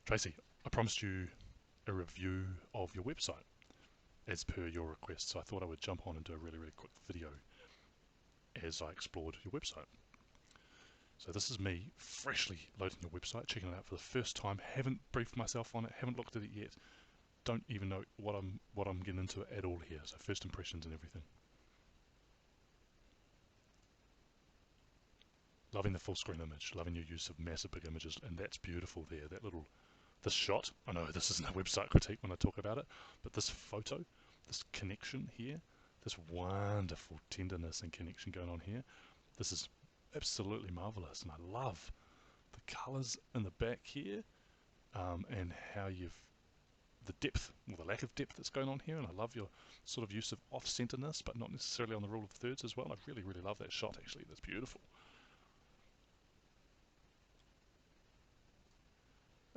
Tracey, I promised you a review of your website as per your request, so I thought I would jump on and do a really quick video as I explored your website. So this is me freshly loading your website, checking it out for the first time, haven't briefed myself on it, haven't looked at it yet, don't even know what I'm getting into at all here, so first impressions and everything. Loving the full screen image, loving your use of massive big images, and that's beautiful there, this shot. I know this isn't a website critique when I talk about it, but this photo, this connection here, this wonderful tenderness and connection going on here, this is absolutely marvelous, and I love the colors in the back here, and how the depth, or the lack of depth that's going on here, and I love your sort of use of off-centeredness, but not necessarily on the rule of thirds as well. I really love that shot, actually. That's beautiful.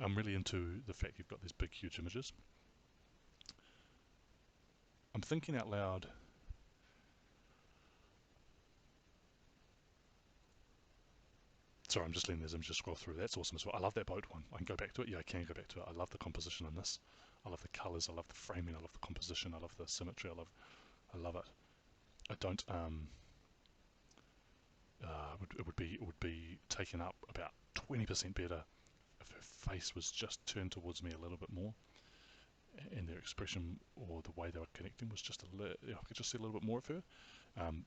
I'm really into the fact you've got these big, huge images. I'm thinking out loud. Sorry, I'm just letting these images scroll through. That's awesome as well. I love that boat one. I can go back to it. Yeah, I can go back to it. I love the composition in this. I love the colours. I love the framing. I love the composition. I love the symmetry. I love it. I don't. It would be taken up about 20% better if her face was just turned towards me a little bit more, and their expression or the way they were connecting was just a little. I could just see a little bit more of her.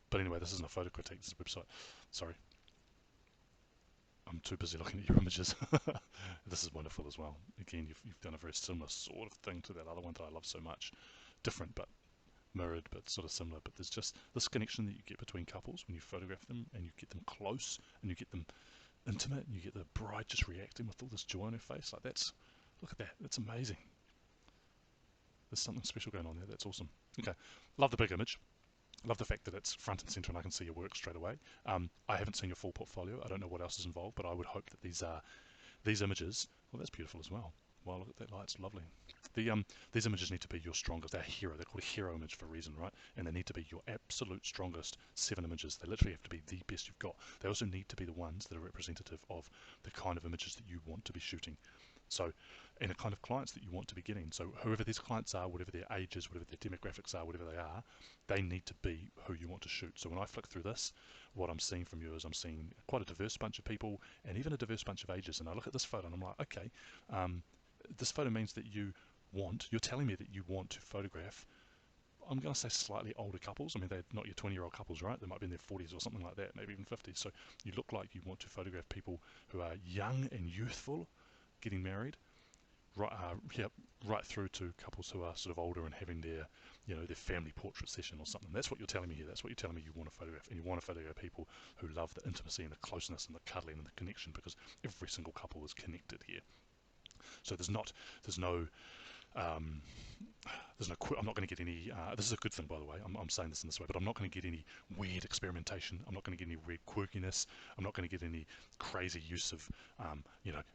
But anyway, this isn't a photo critique. This is a website. Sorry. I'm too busy looking at your images. This is wonderful as well. Again, you've done a very similar sort of thing to that other one that I love so much. Different, but mirrored, but sort of similar. But there's just this connection that you get between couples when you photograph them, and you get them close, and you get them intimate, and you get the bride just reacting with all this joy on her face. Like that's, look at that. That's amazing. There's something special going on there. That's awesome. Okay, love the big image. Love the fact that it's front and centre and I can see your work straight away. I haven't seen your full portfolio. I don't know what else is involved, but I would hope that these images. Well, that's beautiful as well. Wow, look at that light. It's lovely. These images need to be your strongest. They're hero. They're called a hero image for a reason, right? And they need to be your absolute strongest 7 images. They literally have to be the best you've got. They also need to be the ones that are representative of the kind of images that you want to be shooting. So, and the kind of clients that you want to be getting. So whoever these clients are, whatever their ages, whatever their demographics are, whatever they need to be who you want to shoot. So when I flick through this, what I'm seeing from you is I'm seeing quite a diverse bunch of people and even a diverse bunch of ages. And I look at this photo and I'm like, okay, this photo means that you're telling me that you want to photograph, I'm going to say slightly older couples. I mean, they're not your 20-year-old couples, right? They might be in their 40s or something like that, maybe even 50s. So you look like you want to photograph people who are young and youthful, getting married, right through to couples who are sort of older and having their family portrait session or something. That's what you're telling me here. That's what you're telling me you want to photograph. And you want to photograph people who love the intimacy and the closeness and the cuddling and the connection, because every single couple is connected here. So there's no I'm not going to get any, this is a good thing by the way, I'm saying this in this way, but I'm not going to get any weird experimentation, I'm not going to get any weird quirkiness, I'm not going to get any crazy use of,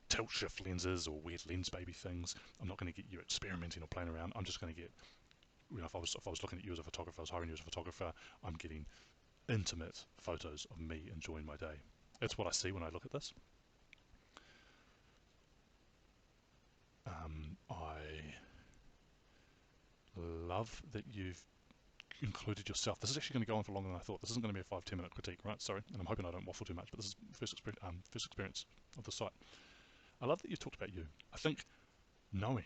tilt shift lenses or weird lens baby things. I'm not going to get you experimenting or playing around. I'm just going to get, if I was looking at you as a photographer, I was hiring you as a photographer, I'm getting intimate photos of me enjoying my day. That's what I see when I look at this. I love that you've included yourself. This is actually going to go on for longer than I thought. This isn't going to be a 5-10 minute critique, right? Sorry, and I'm hoping I don't waffle too much, but this is first experience of the site. I love that you talked about you. I think knowing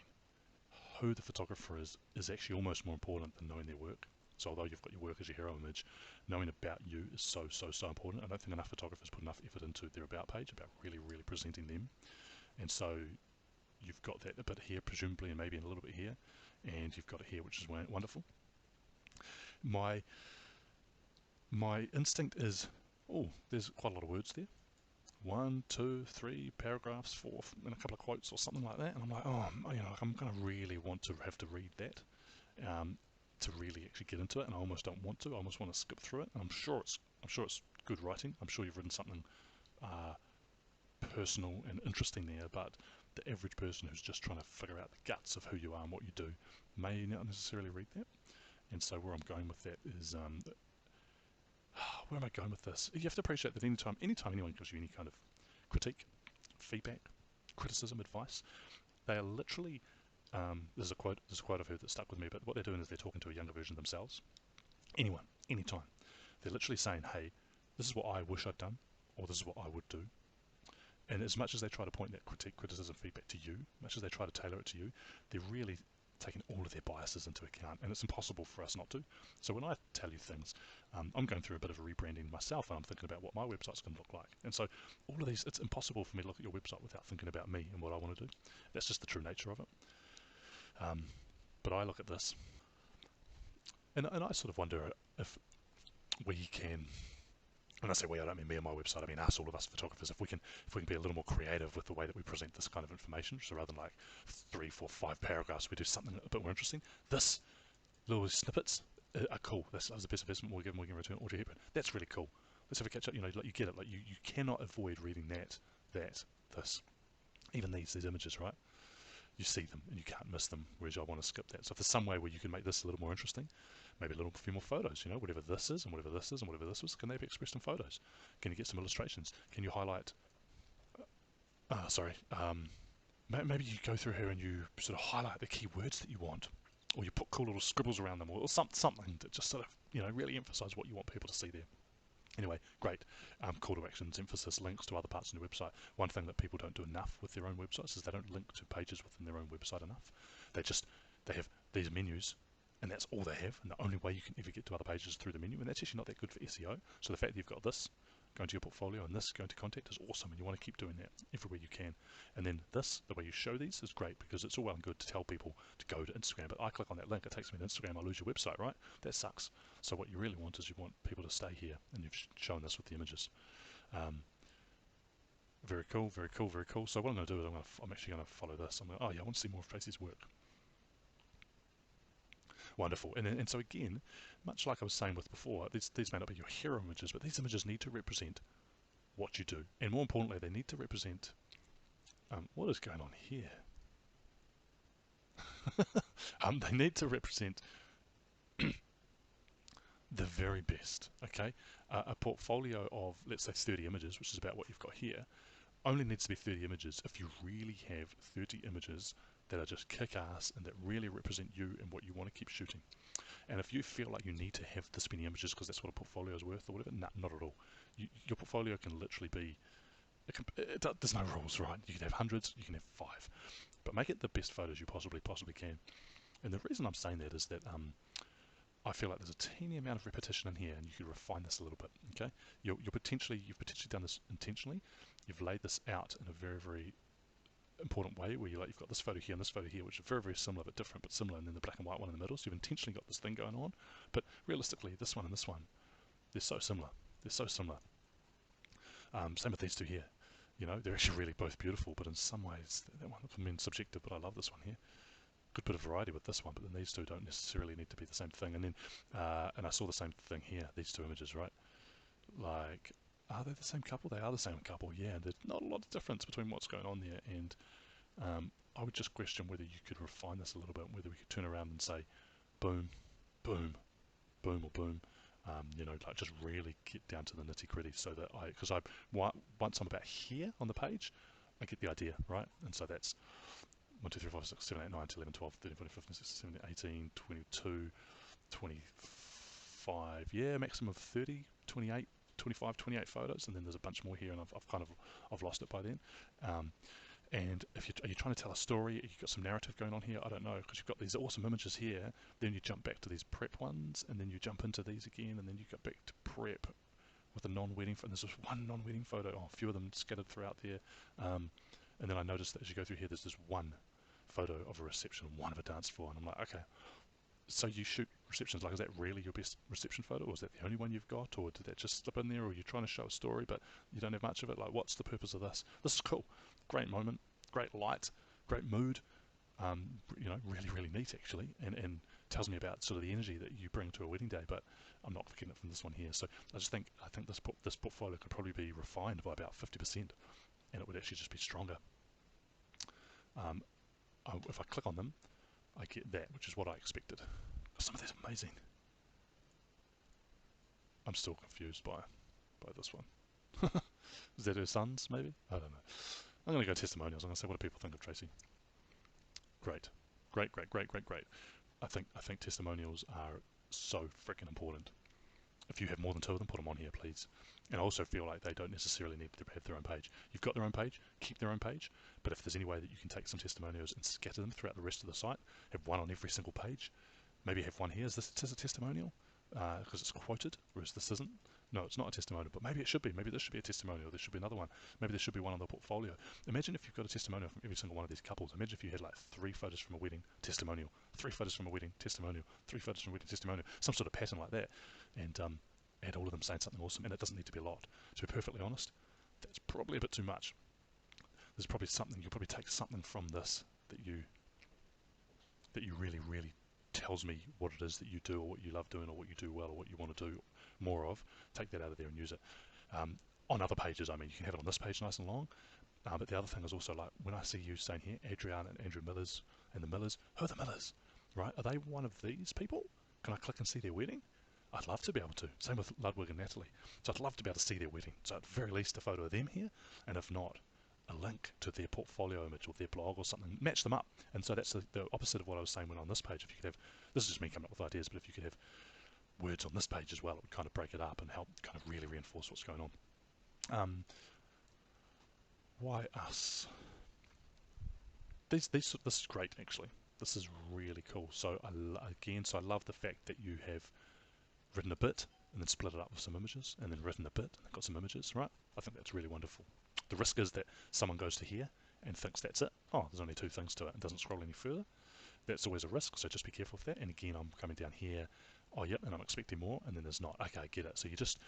who the photographer is actually almost more important than knowing their work. So although you've got your work as your hero image, knowing about you is so important. I don't think enough photographers put enough effort into their about page, about really presenting them. And so you've got that a bit here, presumably, and maybe a little bit here, and you've got it here, which is wonderful. My instinct is, oh, there's quite a lot of words there. 1, 2, 3 paragraphs, 4, and a couple of quotes or something like that. And I'm like, oh, I'm going to really want to have to read that to really actually get into it. And I almost don't want to. I almost want to skip through it. And I'm sure it's good writing. I'm sure you've written something personal and interesting there, but the average person who's just trying to figure out the guts of who you are and what you do may not necessarily read that. And so where I'm going with that is, where am I going with this? You have to appreciate that anytime anyone gives you any kind of critique, feedback, criticism, advice, They are literally, this is a quote I've heard that stuck with me, but what they're doing is they're talking to a younger version of themselves. Anyone, anytime. They're literally saying, hey, this is what I wish I'd done, or this is what I would do. And as much as they try to point that criticism, feedback to you, much as they try to tailor it to you, they're really taking all of their biases into account, and it's impossible for us not to. So when I tell you things, I'm going through a bit of a rebranding myself, and I'm thinking about what my website's going to look like. And so all of these, it's impossible for me to look at your website without thinking about me and what I want to do. That's just the true nature of it. But I look at this, and I sort of wonder if we can, when I say we, I don't mean me and my website, I mean us, all of us photographers, if we can be a little more creative with the way that we present this kind of information. So rather than like 3, 4, 5 paragraphs, we do something a bit more interesting. This little snippets are cool. That was the best investment we'll give return. Audrey Hepburn. That's really cool. Let's have a catch up. You know, like you get it. Like you cannot avoid reading this, even these images, right? You see them and you can't miss them, whereas I want to skip that. So if there's some way where you can make this a little more interesting, maybe a few more photos, you know, whatever this is and whatever this is and whatever this was, can they be expressed in photos? Can you get some illustrations? Can you highlight, maybe you go through here and you sort of highlight the key words that you want, or you put cool little scribbles around them, or something that just sort of, you know, really emphasize what you want people to see there. Anyway, great. Call to actions, emphasis, links to other parts of your website. One thing that people don't do enough with their own websites is they don't link to pages within their own website enough. They have these menus, and that's all they have, and the only way you can ever get to other pages is through the menu, and that's actually not that good for SEO. So the fact that you've got this going to your portfolio and this going to contact is awesome, and you want to keep doing that everywhere you can. And then this, the way you show these, is great, because it's all well and good to tell people to go to Instagram, but I click on that link, it takes me to Instagram, I lose your website, right? That sucks. So what you really want is you want people to stay here, and you've shown this with the images. Very cool, very cool, very cool. So what I'm going to do is I'm actually going to follow this. Oh yeah, I want to see more of Tracey's work. Wonderful. And so again, much like I was saying with before, these may not be your hero images, but these images need to represent what you do. And more importantly, they need to represent what is going on here. They need to represent the very best, okay? A portfolio of, let's say, 30 images, which is about what you've got here, only needs to be 30 images if you really have 30 images that are just kick-ass and that really represent you and what you want to keep shooting. And if you feel like you need to have this many images because that's what a portfolio is worth or whatever, not at all. Your portfolio can literally be, there's no rules, right? You can have hundreds, you can have 5, but make it the best photos you possibly can. And the reason I'm saying that is that I feel like there's a teeny amount of repetition in here, and you could refine this a little bit. Okay, you've potentially done this intentionally. You've laid this out in a very, very important way, where you've got this photo here and this photo here, which are very, very similar but different, but similar, and then the black and white one in the middle. So you've intentionally got this thing going on, but realistically, this one and this one, they're so similar. They're so similar. Same with these two here. You know, they're actually really both beautiful, but in some ways, that one, I mean, subjective, but I love this one here. Good bit of variety with this one, but then these two don't necessarily need to be the same thing. And then, and I saw the same thing here, these two images, right? Like, are they the same couple? They are the same couple, yeah. There's not a lot of difference between what's going on there, and I would just question whether you could refine this a little bit, whether we could turn around and say, boom, boom, boom, or boom. You know, like just really get down to the nitty gritty, so that because once I'm about here on the page, I get the idea, right? And so that's 1, 2, 3, 4, 5, 6, 7, 8, 9, 10, 11, 12, 13, 14, 15, 16, 17, 18, 22, 25, yeah, maximum of 30, 28, 25, 28 photos, and then there's a bunch more here, and I've lost it by then. And are you trying to tell a story? You've got some narrative going on here? I don't know, because you've got these awesome images here, then you jump back to these prep ones, and then you jump into these again, and then you go back to prep with a non-wedding photo. There's just one non-wedding photo, a few of them scattered throughout there. And then I noticed that as you go through here, there's this one photo of a reception, one of a dance floor, and I'm like, okay, so you shoot receptions, like, is that really your best reception photo, or is that the only one you've got, or did that just slip in there, or you're trying to show a story but you don't have much of it? Like, what's the purpose of this? This is cool, great moment, great light, great mood, you know, really, really neat actually, and tells me about sort of the energy that you bring to a wedding day, but I'm not getting it from this one here. So I think this portfolio could probably be refined by about 50%, and it would actually just be stronger. If I click on them, I get that, which is what I expected. Some of these are amazing. I'm still confused by this one. Is that her son's, maybe? I don't know. I'm going to go testimonials. I'm going to say, what do people think of Tracey? Great. Great, great, great, great, great. I think testimonials are so freaking important. If you have more than two of them, put them on here, please. And I also feel like they don't necessarily need to have their own page. You've got their own page, keep their own page, but if there's any way that you can take some testimonials and scatter them throughout the rest of the site, have one on every single page, maybe have one here. Is this a testimonial? Because it's quoted, whereas this isn't. No, it's not a testimonial, but maybe it should be. Maybe this should be a testimonial. There should be another one. Maybe there should be one on the portfolio. Imagine if you've got a testimonial from every single one of these couples. Imagine if you had like 3 photos from a wedding, testimonial, 3 photos from a wedding, testimonial, 3 photos from a wedding, testimonial, some sort of pattern like that, and add all of them saying something awesome. And it doesn't need to be a lot. To be perfectly honest, that's probably a bit too much. There's probably something, you'll probably take something from this that you really, really tells me what it is that you do, or what you love doing, or what you do well, or what you want to do more of. Take that out of there and use it. On other pages, I mean, you can have it on this page nice and long, but the other thing is also, like, when I see you saying here, Adriana and Andrew Millers and the Millers, who are the Millers, right? Are they one of these people? Can I click and see their wedding? I'd love to be able to. Same with Ludwig and Natalie. So I'd love to be able to see their wedding. So at the very least, a photo of them here, and if not, a link to their portfolio image or their blog or something. Match them up. And so that's the opposite of what I was saying when on this page. If you could have, this is just me coming up with ideas, but if you could have words on this page as well, it would kind of break it up and help kind of really reinforce what's going on. Why us? This is great, actually. This is really cool. So I love the fact that you have written a bit and then split it up with some images, and then written a bit and got some images, right? I think that's really wonderful. The risk is that someone goes to here and thinks that's it. Oh, there's only 2 things to it, and doesn't scroll any further. That's always a risk, so just be careful of that. And again, I'm coming down here, oh yep, and I'm expecting more, and then there's not. Okay, I get it. So you just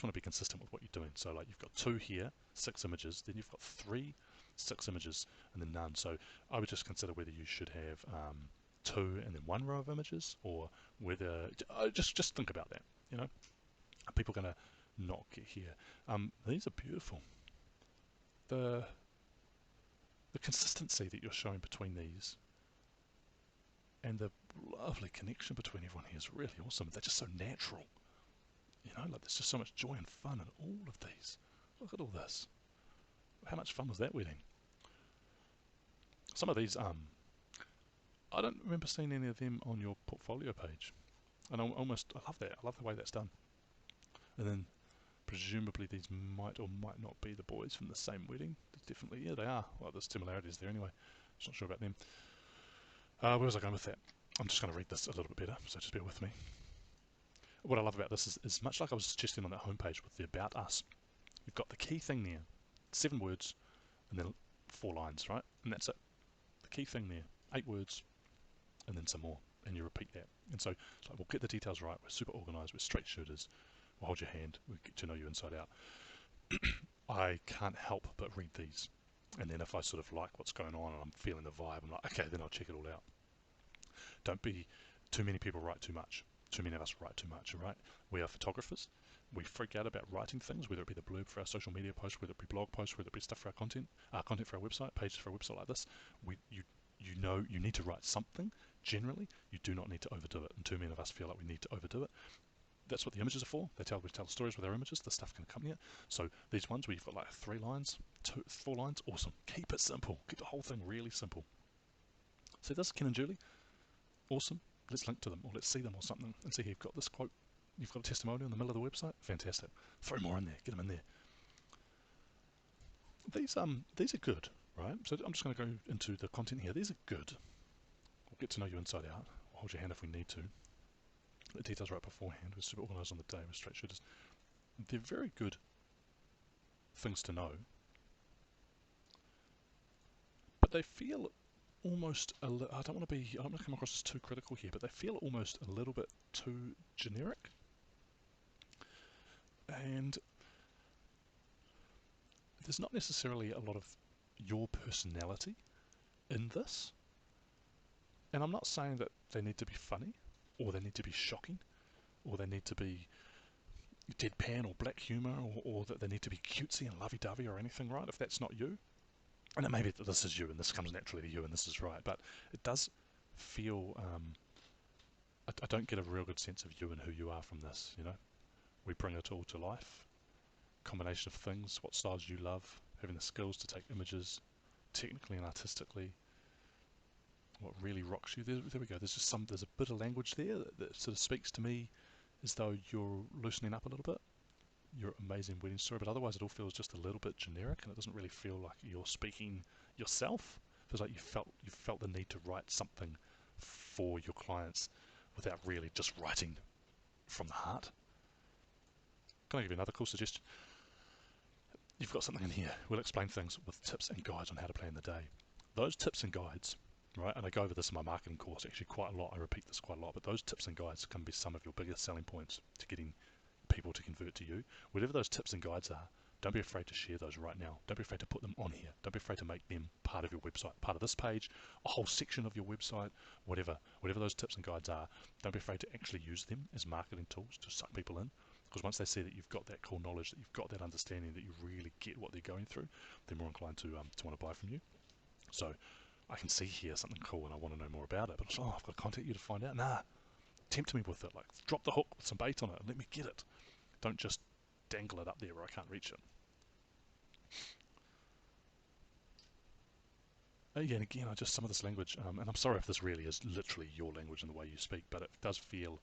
want to be consistent with what you're doing. So like, you've got 2 here, 6 images, then you've got 3, 6 images, and then none. So I would just consider whether you should have 2 and then 1 row of images, or whether just think about that. You know, are people going to not get here? These are beautiful. The consistency that you're showing between these, and the lovely connection between everyone here, is really awesome. They're just so natural. You know, like, there's just so much joy and fun in all of these. Look at all this. How much fun was that wedding? Some of these, I don't remember seeing any of them on your portfolio page. And I love that. I love the way that's done. And then presumably these might or might not be the boys from the same wedding. Definitely, yeah, they are. Well, there's similarities there anyway. Just not sure about them. Where was I going with that? I'm just going to read this a little bit better, so just bear with me. What I love about this is much like I was suggesting on that homepage with the About Us. You've got the key thing there, 7 words, and then 4 lines, right? And that's it. The key thing there, 8 words, and then some more, and you repeat that. And so it's like, we'll get the details right, we're super organised, we're straight shooters, we'll hold your hand, we'll get to know you inside out. I can't help but read these. And then if I sort of like what's going on and I'm feeling the vibe, I'm like, okay, then I'll check it all out. Don't be, too many people write too much. Too many of us write too much, right? We are photographers. We freak out about writing things, whether it be the blurb for our social media posts, whether it be blog posts, whether it be stuff for our content for our website, pages for a website like this. You know you need to write something. Generally, you do not need to overdo it, and too many of us feel like we need to overdo it. That's what the images are for. We tell stories with our images. The stuff can accompany it. So these ones where you've got like 3 lines, 4 lines, awesome. Keep it simple. Keep the whole thing really simple. See this, Ken and Julie? Awesome. Let's link to them, or let's see them or something, and see, you've got this quote. You've got a testimonial in the middle of the website. Fantastic. Throw more in there. Get them in there. These are good, right? So I'm just going to go into the content here. These are good. We'll get to know you inside out. We'll hold your hand if we need to. The details right beforehand. We're super organised on the day. We're straight shooters. They're very good things to know, but they feel almost I don't want to come across as too critical here, but they feel almost a little bit too generic. And there's not necessarily a lot of your personality in this. And I'm not saying that they need to be funny, or they need to be shocking, or they need to be deadpan or black humour, or that they need to be cutesy and lovey-dovey or anything, right? If that's not you, and then maybe this is you and this comes naturally to you and this is right, but it does feel, I don't get a real good sense of you and who you are from this, you know? We bring it all to life. Combination of things, what styles you love, having the skills to take images technically and artistically, what really rocks you. There we go. There's a bit of language there that sort of speaks to me as though you're loosening up a little bit. Your amazing wedding story, but otherwise it all feels just a little bit generic, and it doesn't really feel like you're speaking yourself. It feels like you felt the need to write something for your clients without really just writing from the heart. Can I give you another cool suggestion? You've got something in here. We'll explain things with tips and guides on how to plan the day. Those tips and guides, right, and I go over this in my marketing course actually quite a lot, I repeat this quite a lot, but those tips and guides can be some of your biggest selling points to getting people to convert to you. Whatever those tips and guides are, don't be afraid to share those right now. Don't be afraid to put them on here. Don't be afraid to make them part of your website, part of this page, a whole section of your website, whatever those tips and guides are. Don't be afraid to actually use them as marketing tools to suck people in. Because once they see that you've got that cool knowledge, that you've got that understanding, that you really get what they're going through, they're more inclined to want to buy from you. So I can see here something cool and I want to know more about it. But I've got to contact you to find out. Nah, tempt me with it. Like, drop the hook with some bait on it and let me get it. Don't just dangle it up there where I can't reach it. Yeah, and again, some of this language, and I'm sorry if this really is literally your language and the way you speak, but it does feel,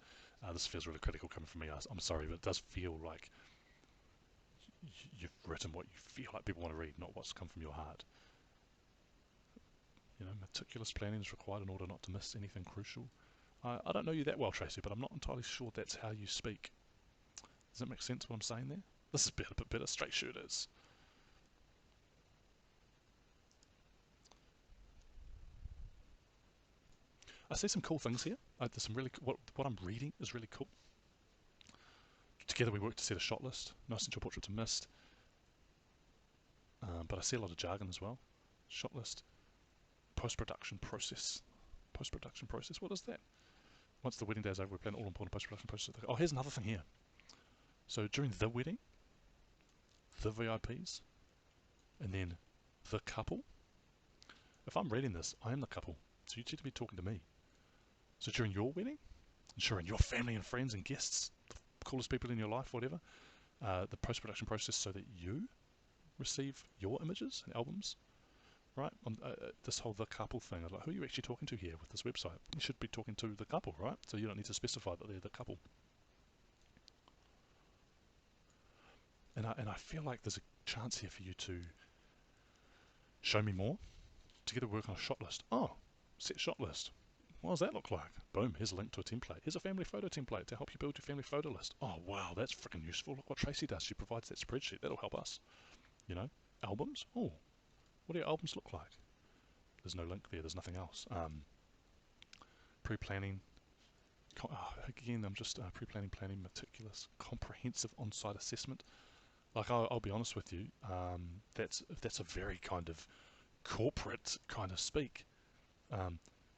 this feels really critical coming from me. I'm sorry, but it does feel like you've written what you feel like people want to read, not what's come from your heart. You know, meticulous planning is required in order not to miss anything crucial. I don't know you that well, Tracey, but I'm not entirely sure that's how you speak. Does that make sense what I'm saying there? This is a bit better. Straight shooters. I see some cool things here. There's some really what I'm reading is really cool. Together we work to set a shot list. No essential portraits are missed. But I see a lot of jargon as well. Shot list. Post-production process. Post-production process. What is that? Once the wedding day is over, we plan all important post-production process. Oh, here's another thing here. So during the wedding, the VIPs, and then the couple. If I'm reading this, I am the couple. So you need to be talking to me. So during your wedding, ensuring your family and friends and guests, the coolest people in your life, whatever, the post-production process so that you receive your images and albums, right? This whole the couple thing, like, who are you actually talking to here with this website? You should be talking to the couple, right? So you don't need to specify that they're the couple. And I feel like there's a chance here for you to show me more, together work on a shot list. Oh, set shot list. What does that look like? Boom, here's a link to a template. Here's a family photo template to help you build your family photo list. Oh, wow, that's freaking useful. Look what Tracey does. She provides that spreadsheet. That'll help us. You know, albums. Oh, what do your albums look like? There's no link there. There's nothing else. Pre-planning. Again, I'm just pre-planning, planning, meticulous, comprehensive on-site assessment. Like, I'll be honest with you, that's a very kind of corporate kind of speak.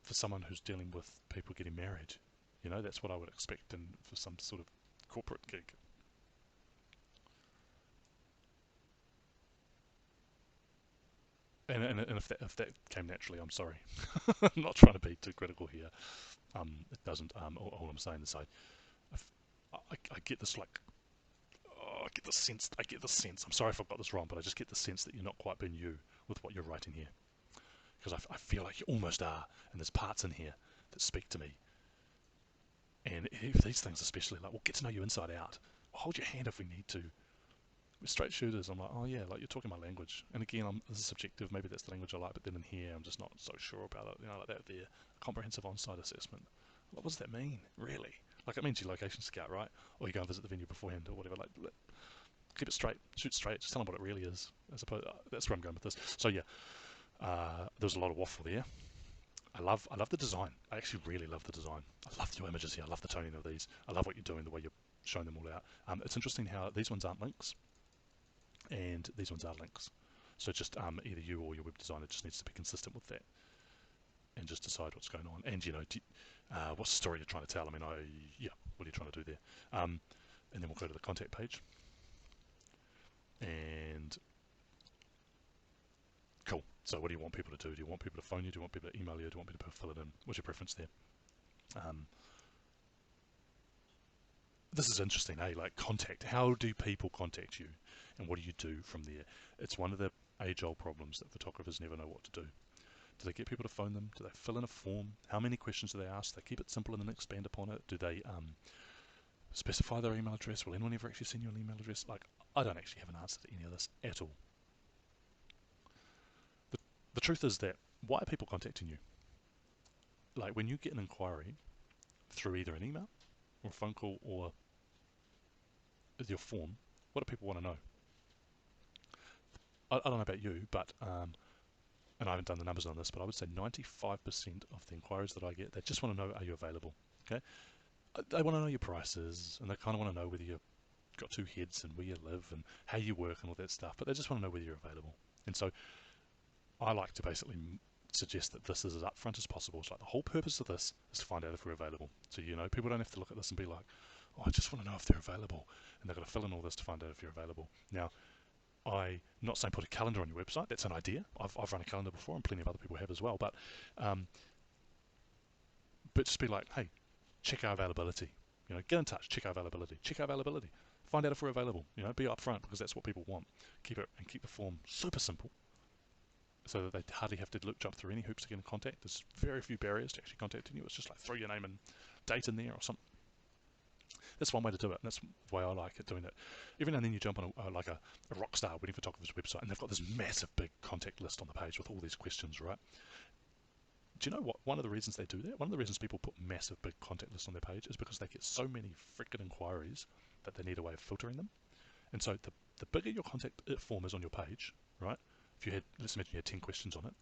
For someone who's dealing with people getting married. You know, that's what I would expect for some sort of corporate gig. And if that came naturally, I'm sorry. I'm not trying to be too critical here. It doesn't. All I'm saying is I get this, like, oh, I get the sense. I'm sorry if I've got this wrong, but I just get the sense that you're not quite being you with what you're writing here. Because I feel like you almost are, and there's parts in here that speak to me. And these things especially, like, we'll get to know you inside out. We'll hold your hand if we need to. We're straight shooters. I'm like, oh yeah, like, you're talking my language. And again, this is subjective. Maybe that's the language I like, but then in here, I'm just not so sure about it. You know, like that there, comprehensive on-site assessment. What does that mean, really? Like, it means you location scout, right? Or you go and visit the venue beforehand, or whatever. Like, keep it straight, shoot straight. Just tell them what it really is. As opposed, that's where I'm going with this. So yeah. There's a lot of waffle there. I love the design. I actually really love the design. I love your images here. I love the toning of these. I love what you're doing, the way you're showing them all out. It's interesting how these ones aren't links, and these ones are links. So just either you or your web designer just needs to be consistent with that, and just decide what's going on. And, you know, what's the story you're trying to tell? I mean, yeah, what are you trying to do there? And then we'll go to the contact page. And cool. So what do you want people to do? Do you want people to phone you? Do you want people to email you? Do you want people to fill it in? What's your preference there? This is interesting, eh? Like, contact. How do people contact you? And what do you do from there? It's one of the age-old problems that photographers never know what to do. Do they get people to phone them? Do they fill in a form? How many questions do they ask? Do they keep it simple and then expand upon it? Do they specify their email address? Will anyone ever actually send you an email address? Like, I don't actually have an answer to any of this at all. The truth is that, why are people contacting you? Like, when you get an inquiry through either an email or a phone call or your form, what do people want to know? I don't know about you, but and I haven't done the numbers on this, but I would say 95% of the inquiries that I get, they just want to know, are you available? Okay, they want to know your prices, and they kind of want to know whether you've got two heads and where you live and how you work and all that stuff, but they just want to know whether you're available. And so I like to basically suggest that this is as upfront as possible. It's like the whole purpose of this is to find out if we're available. So, you know, people don't have to look at this and be like, oh, I just want to know if they're available, and they've got to fill in all this to find out if you're available. Now, I'm not saying put a calendar on your website. That's an idea. I've run a calendar before, and plenty of other people have as well. But just be like, hey, check our availability. You know, get in touch, check our availability, find out if we're available. You know, be upfront, because that's what people want. Keep the form super simple, so that they hardly have to jump through any hoops to get in contact. There's very few barriers to actually contacting you. It's just like throw your name and date in there or something. That's one way to do it, and that's the way I like it, doing it. Every now and then you jump on a rock star wedding photographer's website, and they've got this massive big contact list on the page with all these questions, right? Do you know what? One of the reasons they do that, one of the reasons people put massive big contact lists on their page, is because they get so many freaking inquiries that they need a way of filtering them. And so the bigger your contact form is on your page, right? If you had, let's imagine you had 10 questions on it,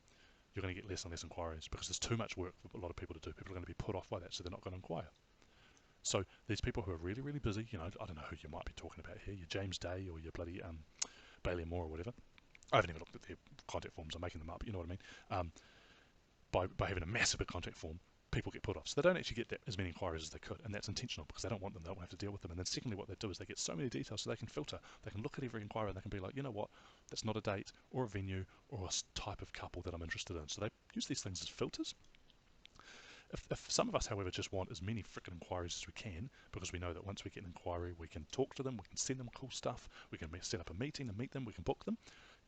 you're going to get less and less inquiries, because there's too much work for a lot of people to do. People are going to be put off by that, so they're not going to inquire. So these people who are really, really busy, you know, I don't know who you might be talking about here, your James Day or your bloody Bailey Moore or whatever. I haven't even looked at their contact forms. I'm making them up, you know what I mean? By having a massive big contact form, people get put off. So they don't actually get as many inquiries as they could, and that's intentional, because they don't want them. They don't have to deal with them. And then secondly, what they do is they get so many details, so they can filter. They can look at every inquiry and they can be like, you know what, that's not a date or a venue or a type of couple that I'm interested in. So they use these things as filters. If some of us, however, just want as many freaking inquiries as we can, because we know that once we get an inquiry, we can talk to them, we can send them cool stuff, we can set up a meeting and meet them, we can book them,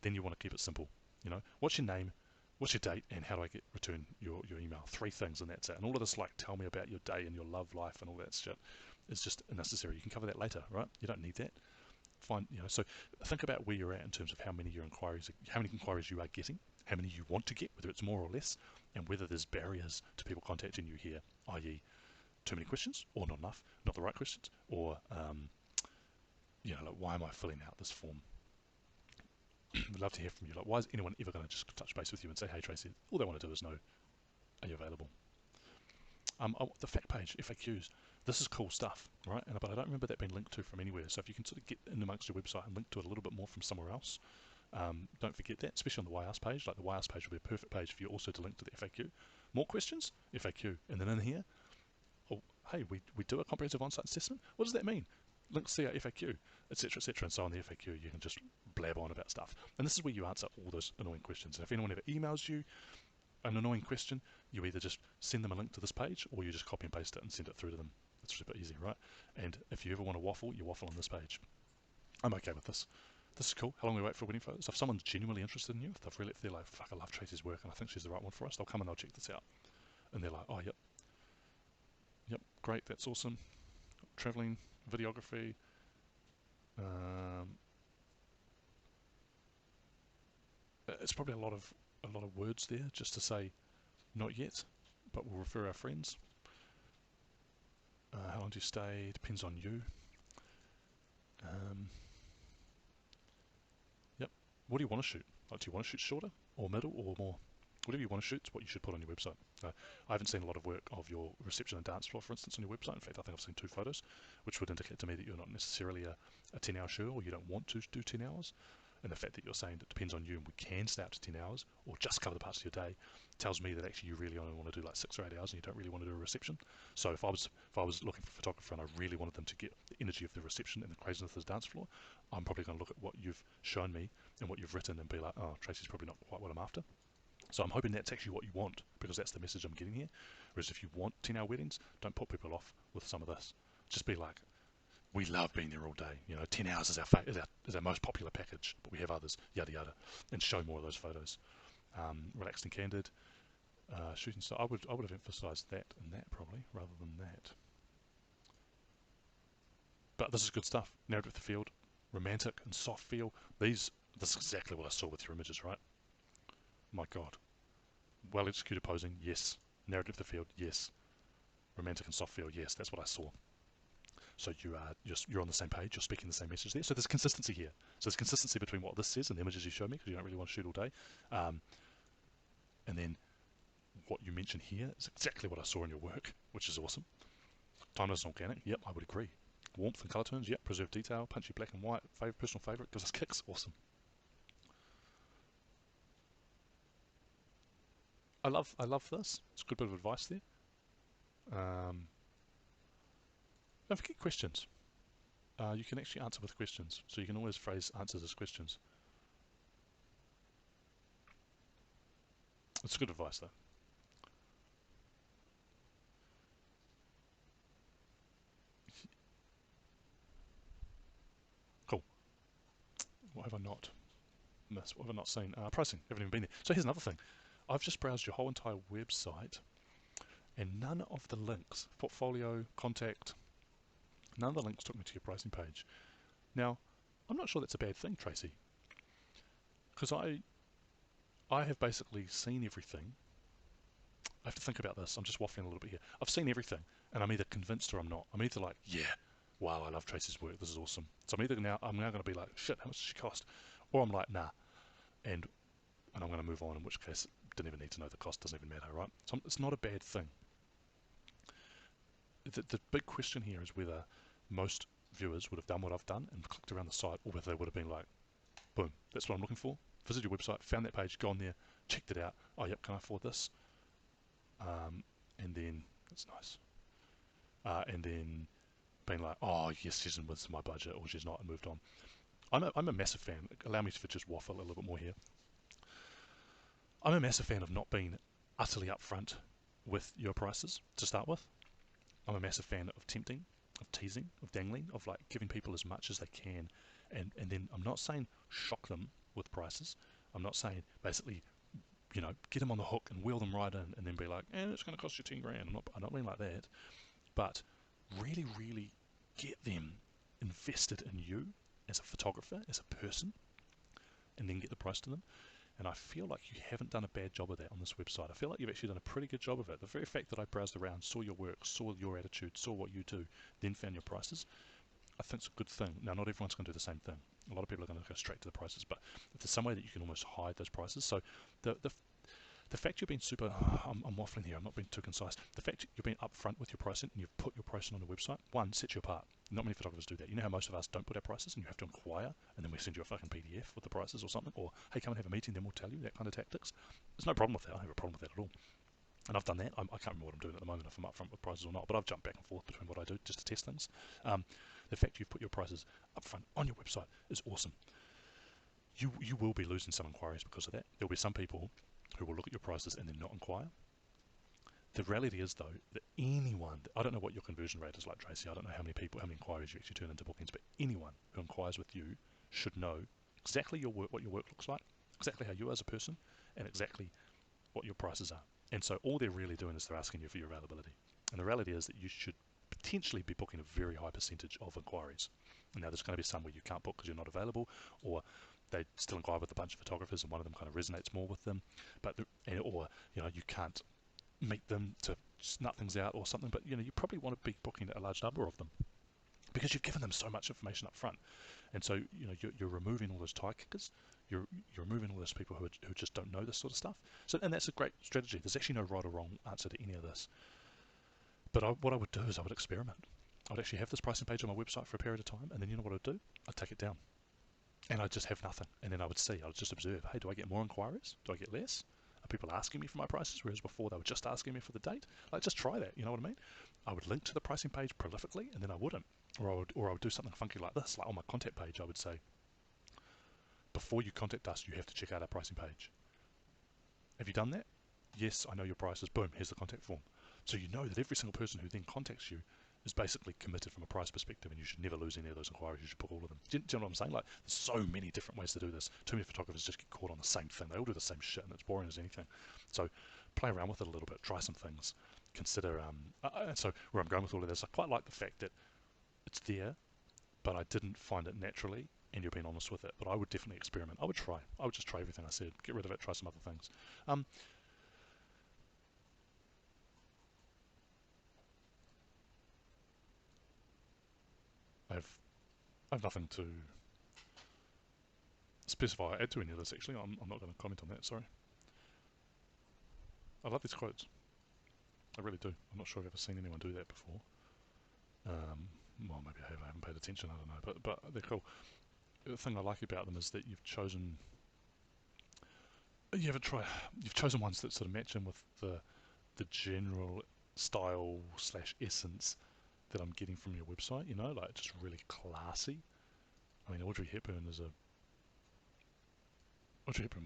then you want to keep it simple. You know, what's your name, what's your date, and how do I return your email? 3 things, and that's it. And all of this, like, tell me about your day and your love life and all that shit, is just unnecessary. You can cover that later, right? You don't need that. Fine, you know. So think about where you're at in terms of how many inquiries you are getting, how many you want to get, whether it's more or less, and whether there's barriers to people contacting you here, i.e. too many questions, or not enough, not the right questions, or you know, like, why am I filling out this form? We'd love to hear from you. Like, why is anyone ever going to just touch base with you and say, hey Tracey, all they want to do is know, are you available? The fact page, FAQs, this is cool stuff, right? But I don't remember that being linked to from anywhere. So if you can sort of get in amongst your website and link to it a little bit more from somewhere else, don't forget that, especially on the Why Ask page. Like, the Why Ask page will be a perfect page for you also to link to the FAQ. More questions? FAQ. And then in here, oh, hey, we do a comprehensive on-site assessment. What does that mean? Links to our FAQ, etc., etc. And so on the FAQ, you can just blab on about stuff. And this is where you answer all those annoying questions. And if anyone ever emails you an annoying question, you either just send them a link to this page, or you just copy and paste it and send it through to them. It's super easy, right? And if you ever want to waffle, you waffle on this page. I'm okay with this. This is cool. How long we wait for a wedding photo? So if someone's genuinely interested in you, if they're like, fuck, I love Tracey's work and I think she's the right one for us, they'll come and they'll check this out. And they're like, oh, yep, great, that's awesome. Traveling, videography. It's probably a lot of words there just to say, not yet, but we'll refer our friends. How long do you stay? Depends on you. Yep. What do you want to shoot? Like, do you want to shoot shorter or middle or more? Whatever you want to shoot is what you should put on your website. I haven't seen a lot of work of your reception and dance floor, for instance, on your website. In fact, I think I've seen 2 photos, which would indicate to me that you're not necessarily a 10-hour show, or you don't want to do 10 hours. And the fact that you're saying it depends on you and we can stay up to 10 hours or just cover the parts of your day tells me that actually you really only want to do like 6 or 8 hours and you don't really want to do a reception. So if I was looking for a photographer and I really wanted them to get the energy of the reception and the craziness of the dance floor, I'm probably going to look at what you've shown me and what you've written and be like, oh, Tracey's probably not quite what I'm after. So I'm hoping that's actually what you want, because that's the message I'm getting here. Whereas if you want 10-hour weddings, don't put people off with some of this. Just be like, we love being there all day. You know, 10 hours is our most popular package, but we have others, yada yada, and show more of those photos. Relaxed and candid. Shooting star, I would have emphasised that and that probably, rather than that. But this is good stuff. Narrative the field, romantic and soft feel. This is exactly what I saw with your images, right? My God. Well executed posing, yes. Narrative the field, yes. Romantic and soft feel, yes. That's what I saw. So you're on the same page, you're speaking the same message there. So there's consistency here. So there's consistency between what this says and the images you show me, because you don't really want to shoot all day. And then what you mention here is exactly what I saw in your work, which is awesome. Timeless and organic, yep, I would agree. Warmth and colour tones, yep. Preserved detail, punchy black and white, personal favourite, gives us kicks, awesome. I love this. It's a good bit of advice there. Don't forget questions. You can actually answer with questions, so you can always phrase answers as questions. It's good advice though. Cool. What have I not missed? What have I not seen? Pricing. Haven't even been there. So here's another thing. I've just browsed your whole entire website, and none of the links, portfolio, contact, none of the links took me to your pricing page. Now, I'm not sure that's a bad thing, Tracey, because I have basically seen everything. I have to think about this. I'm just waffling a little bit here. I've seen everything, and I'm either convinced or I'm not. I'm either like, yeah, wow, I love Tracey's work. This is awesome. So I'm now going to be like, shit, how much does she cost? Or I'm like, nah, and I'm going to move on. In which case, didn't even need to know the cost. Doesn't even matter, right? So it's not a bad thing. The big question here is whether most viewers would have done what I've done and clicked around the site, or whether they would have been like, boom, that's what I'm looking for. Visited your website, found that page, gone there, checked it out. Oh, yep, can I afford this? And then that's nice. And then being like, oh yes, she's in with my budget, or she's not, and moved on. I'm a massive fan. Allow me to just waffle a little bit more here. I'm a massive fan of not being utterly upfront with your prices to start with. I'm a massive fan of tempting, of teasing, of dangling, of like giving people as much as they can, and then I'm not saying shock them with prices. I'm not saying basically, you know, get them on the hook and wheel them right in, and then be like, it's going to cost you 10 grand. I'm not being like that, but really get them invested in you as a photographer, as a person, and then get the price to them. And I feel like you haven't done a bad job of that on this website. I feel like you've actually done a pretty good job of it. The very fact that I browsed around, saw your work, saw your attitude, saw what you do, then found your prices, I think it's a good thing. Now, not everyone's going to do the same thing. A lot of people are going to go straight to the prices, but if there's some way that you can almost hide those prices. So the fact you're being super, I'm waffling here, I'm not being too concise. The fact you're being upfront with your pricing and you've put your pricing on the website, one, sets you apart. Not many photographers do that. You know how most of us don't put our prices and you have to inquire and then we send you a fucking PDF with the prices or something, or hey, come and have a meeting, then we'll tell you, that kind of tactics. There's no problem with that. I don't have a problem with that at all. And I've done that. I can't remember what I'm doing at the moment, if I'm upfront with prices or not, but I've jumped back and forth between what I do just to test things. The fact you've put your prices upfront on your website is awesome. You will be losing some inquiries because of that. There'll be some people who will look at your prices and then not inquire. The reality is, though, that anyone, I don't know what your conversion rate is like, Tracey, I don't know how many inquiries you actually turn into bookings, but anyone who inquires with you should know exactly what your work looks like, exactly how you are as a person, and exactly what your prices are. And so all they're really doing is they're asking you for your availability. And the reality is that you should potentially be booking a very high percentage of inquiries. And now there's going to be some where you can't book because you're not available, or they still inquire with a bunch of photographers and one of them kind of resonates more with them, or you can't meet them to nut things out or something. But you probably want to be booking a large number of them because you've given them so much information up front, and so you're removing all those tie kickers. You're removing all those people who just don't know this sort of stuff. So, and that's a great strategy. There's actually no right or wrong answer to any of this. But what I would do is I would experiment. I would actually have this pricing page on my website for a period of time, and then you know what I'd do? I'd take it down. And I'd just have nothing. And then I would just observe, hey, do I get more inquiries? Do I get less? Are people asking me for my prices, whereas before they were just asking me for the date? Like, just try that, you know what I mean? I would link to the pricing page prolifically, and then I wouldn't. Or I would do something funky like this, like on my contact page, I would say, before you contact us, you have to check out our pricing page. Have you done that? Yes, I know your prices. Boom, here's the contact form. So you know that every single person who then contacts you is basically committed from a price perspective, and you should never lose any of those inquiries. You should book all of them. Do you know what I'm saying? Like, there's so many different ways to do this. Too many photographers just get caught on the same thing. They all do the same shit, and it's boring as anything. So play around with it a little bit, try some things, consider. And so where I'm going with all of this, I quite like the fact that it's there, but I didn't find it naturally, and you're being honest with it. But I would definitely experiment. I would try. I would just try everything I said, get rid of it, try some other things. I have nothing to specify or add to any of this, actually. I'm not going to comment on that, sorry. I love these quotes. I really do. I'm not sure I've ever seen anyone do that before. Well, maybe I haven't paid attention, I don't know, but they're cool. The thing I like about them is that you've chosen ones that sort of match in with the general style / essence that I'm getting from your website, you know, like just really classy. I mean, Audrey Hepburn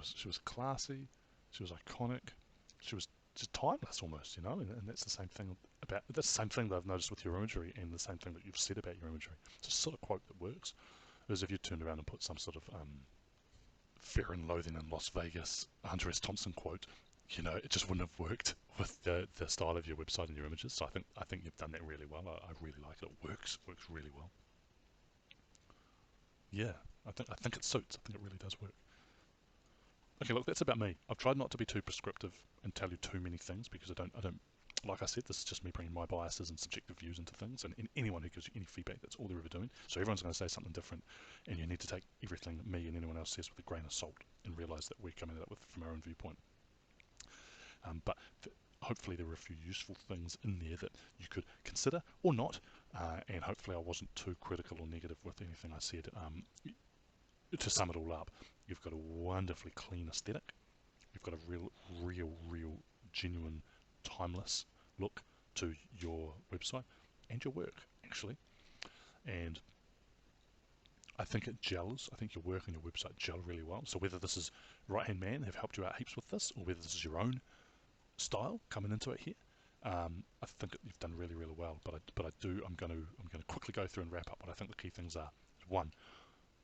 she was classy, she was iconic, she was just timeless almost, you know, and that's the same thing that I've noticed with your imagery, and the same thing that you've said about your imagery. It's a sort of quote that works. Whereas if you turned around and put some sort of Fear and Loathing in Las Vegas Hunter S. Thompson quote, you know, it just wouldn't have worked with the style of your website and your images. So I think you've done that really well. I really like it. It works really well. Yeah, I think it suits. I think it really does work. Okay, look, that's about me. I've tried not to be too prescriptive and tell you too many things, because I don't. Like I said, this is just me bringing my biases and subjective views into things, and anyone who gives you any feedback, that's all they're ever doing. So everyone's going to say something different, and you need to take everything me and anyone else says with a grain of salt, and realise that we're coming at it from our own viewpoint. But hopefully there were a few useful things in there that you could consider, or not, and hopefully I wasn't too critical or negative with anything I said. To sum it all up, you've got a wonderfully clean aesthetic. You've got a real, genuine, timeless look to your website and your work, actually. And I think it gels. I think your work and your website gel really well. So whether this is Right Hand Man have helped you out heaps with this, or whether this is your own style coming into it here, I think you've done really well. But I'm going to quickly go through and wrap up what I think the key things are. One,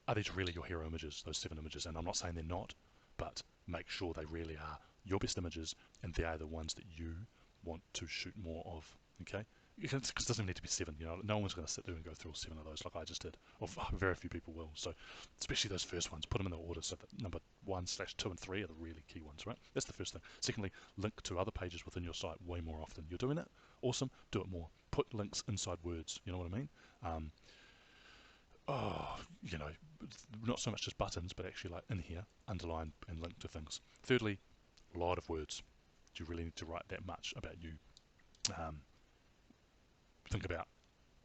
are these really your hero images, those 7 images? And I'm not saying they're not, but make sure they really are your best images, and they are the ones that you want to shoot more of, okay? Because it doesn't need to be 7, you know, no one's going to sit there and go through all 7 of those like I just did, or very few people will. So especially those first ones, put them in the order so that number 1/2 and 3 are the really key ones, right? That's the first thing. Secondly, link to other pages within your site way more often. You're doing it, awesome, do it more. Put links inside words, you know what I mean? You know, not so much just buttons, but actually like in here, underline and link to things. Thirdly, a lot of words. Do you really need to write that much about you? Think about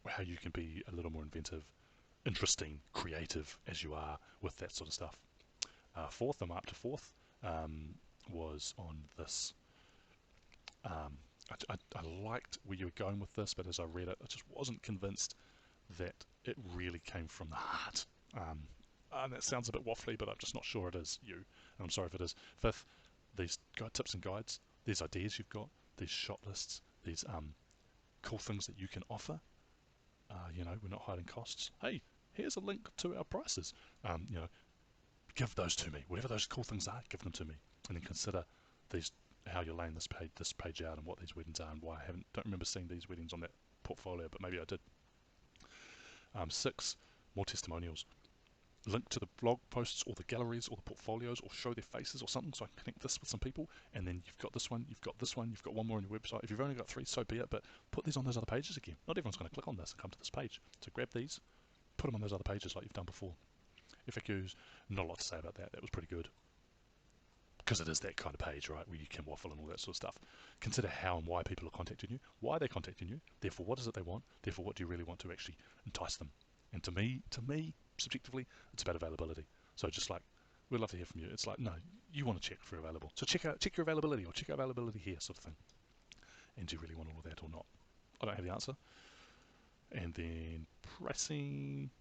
how you can be a little more inventive, interesting, creative as you are with that sort of stuff. Fourth, I'm up to fourth, was on this. I liked where you were going with this, but as I read it, I just wasn't convinced that it really came from the heart. And that sounds a bit waffly, but I'm just not sure it is you, and I'm sorry if it is. Fifth, these tips and guides, these ideas you've got, these shot lists, these cool things that you can offer. You know, we're not hiding costs. Hey, here's a link to our prices. You know, give those to me. Whatever those cool things are, give them to me, and then consider these, how you're laying this page out, and what these weddings are, and why I don't remember seeing these weddings on that portfolio, but maybe I did. 6, more testimonials. Link to the blog posts or the galleries or the portfolios, or show their faces or something, so I can connect this with some people. And then you've got this one, you've got this one, you've got one more on your website. If you've only got 3, so be it, but put these on those other pages again. Not everyone's going to click on this and come to this page, so grab these, put them on those other pages like you've done before. FAQs, not a lot to say about that. That was pretty good, because it is that kind of page, right, where you can waffle and all that sort of stuff. Consider how and why people are contacting you, why they're contacting you, therefore what is it they want, therefore what do you really want to actually entice them. And to me, subjectively, it's about availability. So just like, we'd love to hear from you. It's like, no, you want to check if you're available. So check your availability, or check out availability here, sort of thing. And do you really want all of that or not? I don't have the answer. And then pricing.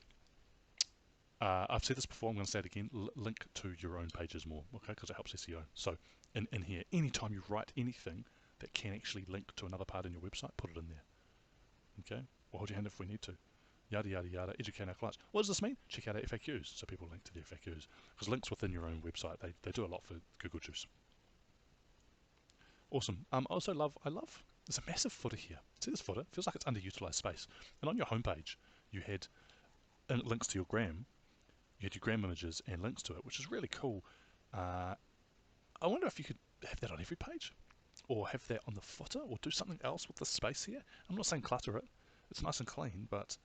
I've said this before, I'm going to say it again. Link to your own pages more, okay? Because it helps SEO. So in here, anytime you write anything that can actually link to another part in your website, put it in there. Okay? We'll hold your hand if we need to. Yada yada yada, educate our clients. What does this mean? Check out our FAQs, so people link to the FAQs. Because links within your own website, they do a lot for Google Juice. Awesome. I also love, there's a massive footer here. See this footer? It feels like it's underutilized space. And on your homepage, you had links to your gram. You had your gram images and links to it, which is really cool. I wonder if you could have that on every page, or have that on the footer, or do something else with the space here. I'm not saying clutter it. It's nice and clean, but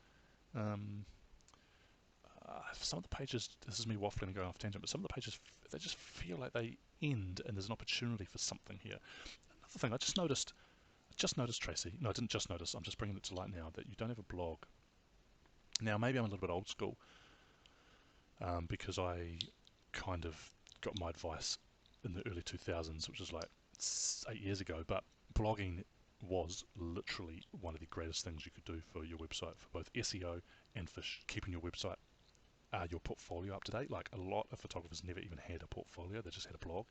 some of the pages, this is me waffling and going off tangent, but some of the pages, they just feel like they end and there's an opportunity for something here. Another thing, I just noticed, Tracey, no, I didn't just notice, I'm just bringing it to light now, that you don't have a blog. Now, maybe I'm a little bit old school, because I kind of got my advice in the early 2000s, which was like 8 years ago, but blogging was literally one of the greatest things you could do for your website, for both SEO and for keeping your website, your portfolio up to date. Like, a lot of photographers never even had a portfolio, they just had a blog.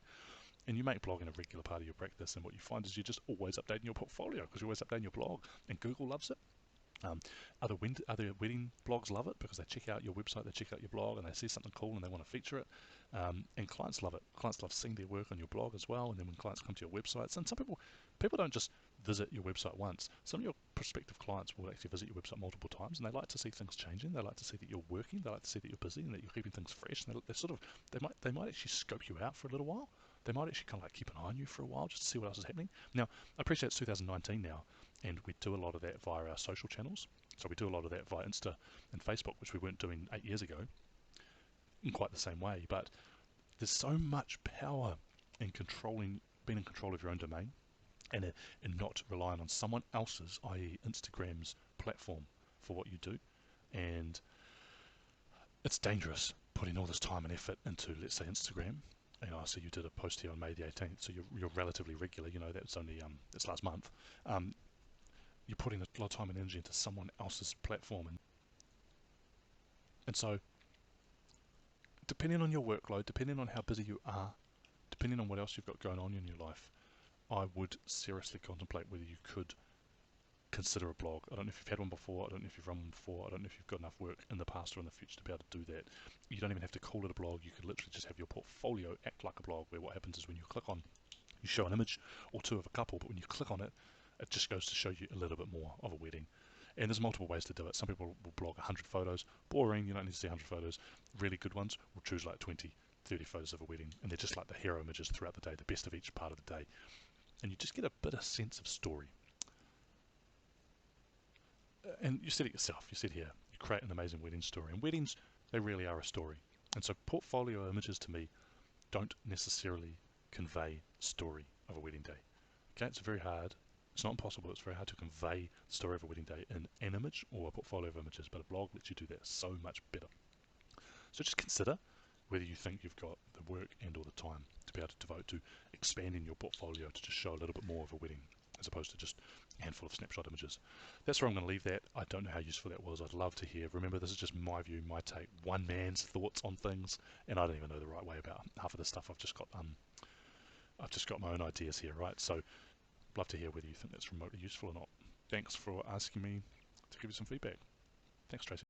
And you make blogging a regular part of your practice, and what you find is you're just always updating your portfolio because you're always updating your blog, and Google loves it. Other wedding blogs love it because they check out your website, they check out your blog, and they see something cool and they want to feature it. And clients love it. Clients love seeing their work on your blog as well. And then when clients come to your websites, and some people don't just visit your website once. Some of your prospective clients will actually visit your website multiple times, and they like to see things changing. They like to see that you're working. They like to see that you're busy and that you're keeping things fresh. And they might actually scope you out for a little while. They might actually kind of like keep an eye on you for a while just to see what else is happening. Now, I appreciate it's 2019 now, and we do a lot of that via our social channels. So we do a lot of that via Insta and Facebook, which we weren't doing 8 years ago in quite the same way. But there's so much power in being in control of your own domain, and not relying on someone else's, i.e. Instagram's platform for what you do. And it's dangerous putting all this time and effort into, let's say, Instagram. So you did a post here on May the 18th, so you're relatively regular. That's only it's last month. You're putting a lot of time and energy into someone else's platform, and so depending on your workload, depending on how busy you are, depending on what else you've got going on in your life, I would seriously contemplate whether you could consider a blog. I don't know if you've had one before, I don't know if you've run one before, I don't know if you've got enough work in the past or in the future to be able to do that. You don't even have to call it a blog. You could literally just have your portfolio act like a blog, where what happens is when you click on, you show an image or two of a couple, but when you click on it, it just goes to show you a little bit more of a wedding. And there's multiple ways to do it. Some people will blog 100 photos. Boring, you don't need to see 100 photos. Really good ones will choose like 20, 30 photos of a wedding, and they're just like the hero images throughout the day, the best of each part of the day. And you just get a bit of sense of story. And you said it yourself, you said here, you create an amazing wedding story. And weddings, they really are a story. And so portfolio images to me don't necessarily convey story of a wedding day. Okay, it's very hard. It's not impossible, it's very hard to convey the story of a wedding day in an image or a portfolio of images, but a blog lets you do that so much better. So just consider whether you think you've got the work and or the time to be able to devote to expanding your portfolio to just show a little bit more of a wedding, as opposed to just a handful of snapshot images. That's where I'm going to leave that. I don't know how useful that was. I'd love to hear. Remember, this is just my view, my take, one man's thoughts on things, and I don't even know the right way about half of the stuff. I've just got my own ideas here, right? So love to hear whether you think that's remotely useful or not. Thanks for asking me to give you some feedback. Thanks, Tracey.